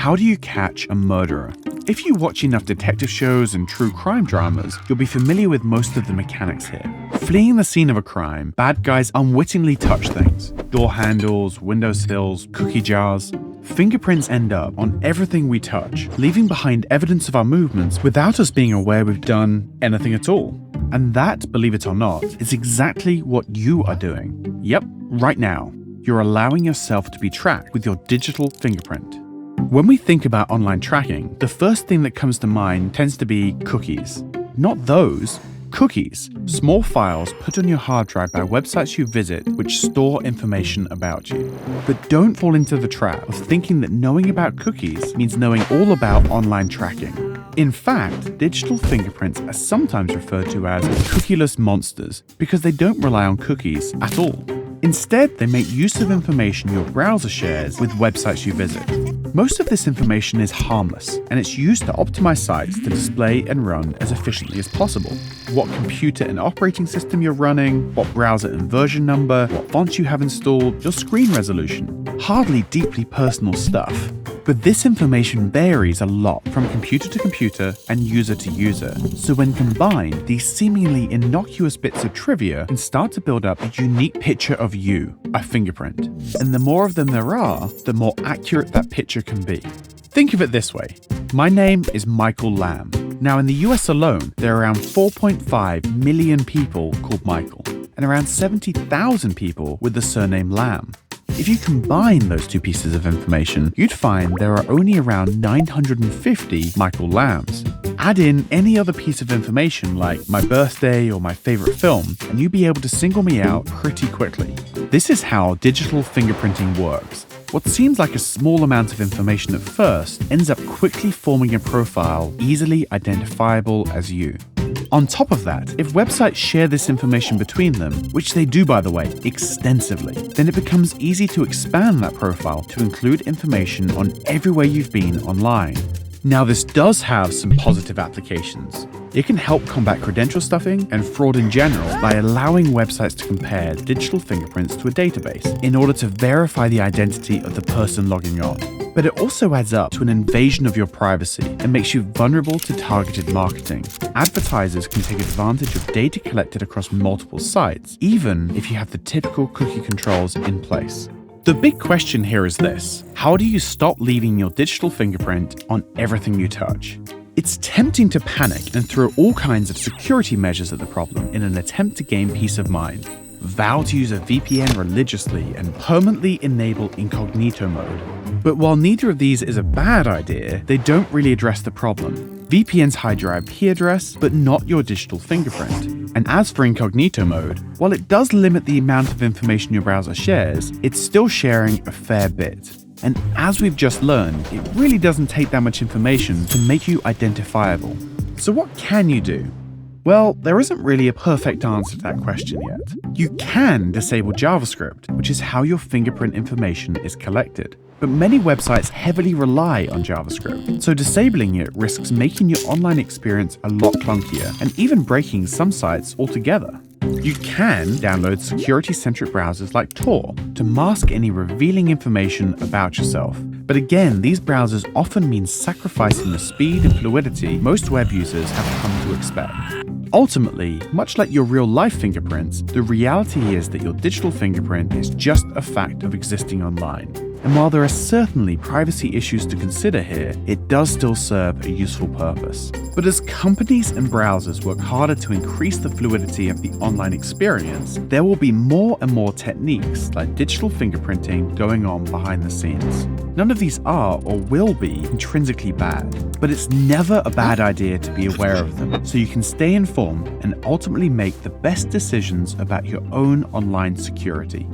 How do you catch a murderer? If you watch enough detective shows and true crime dramas, you'll be familiar with most of the mechanics here. Fleeing the scene of a crime, bad guys unwittingly touch things. Door handles, windowsills, cookie jars. Fingerprints end up on everything we touch, leaving behind evidence of our movements without us being aware we've done anything at all. And that, believe it or not, is exactly what you are doing. Yep, right now. You're allowing yourself to be tracked with your digital fingerprint. When we think about online tracking, the first thing that comes to mind tends to be cookies. Not those. Cookies, small files put on your hard drive by websites you visit which store information about you. But don't fall into the trap of thinking that knowing about cookies means knowing all about online tracking. In fact, digital fingerprints are sometimes referred to as cookieless monsters because they don't rely on cookies at all. Instead, they make use of information your browser shares with websites you visit. Most of this information is harmless, and it's used to optimize sites to display and run as efficiently as possible. What computer and operating system you're running, what browser and version number, what fonts you have installed, your screen resolution. Hardly deeply personal stuff. But this information varies a lot from computer to computer and user to user. So when combined, these seemingly innocuous bits of trivia can start to build up a unique picture of you, a fingerprint. And the more of them there are, the more accurate that picture can be. Think of it this way. My name is Michael Lamb. Now in the US alone, there are around 4.5 million people called Michael, and around 70,000 people with the surname Lamb. If you combine those two pieces of information, you'd find there are only around 950 Michael Lambs. Add in any other piece of information like my birthday or my favorite film, and you'd be able to single me out pretty quickly. This is how digital fingerprinting works. What seems like a small amount of information at first ends up quickly forming a profile easily identifiable as you. On top of that, if websites share this information between them, which they do by the way, extensively, then it becomes easy to expand that profile to include information on everywhere you've been online. Now this does have some positive applications. It can help combat credential stuffing and fraud in general by allowing websites to compare digital fingerprints to a database in order to verify the identity of the person logging on. But it also adds up to an invasion of your privacy and makes you vulnerable to targeted marketing. Advertisers can take advantage of data collected across multiple sites, even if you have the typical cookie controls in place. The big question here is this: how do you stop leaving your digital fingerprint on everything you touch? It's tempting to panic and throw all kinds of security measures at the problem in an attempt to gain peace of mind. Vow to use a VPN religiously and permanently enable incognito mode. But while neither of these is a bad idea, they don't really address the problem. VPNs hide your IP address, but not your digital fingerprint. And as for incognito mode, while it does limit the amount of information your browser shares, it's still sharing a fair bit. And as we've just learned, it really doesn't take that much information to make you identifiable. So what can you do? Well, there isn't really a perfect answer to that question yet. You can disable JavaScript, which is how your fingerprint information is collected. But many websites heavily rely on JavaScript, so disabling it risks making your online experience a lot clunkier and even breaking some sites altogether. You can download security-centric browsers like Tor to mask any revealing information about yourself. But again, these browsers often mean sacrificing the speed and fluidity most web users have come to expect. Ultimately, much like your real-life fingerprints, the reality is that your digital fingerprint is just a fact of existing online. And while there are certainly privacy issues to consider here, it does still serve a useful purpose. But as companies and browsers work harder to increase the fluidity of the online experience, there will be more and more techniques like digital fingerprinting going on behind the scenes. None of these are or will be intrinsically bad, but it's never a bad idea to be aware of them so you can stay informed and ultimately make the best decisions about your own online security.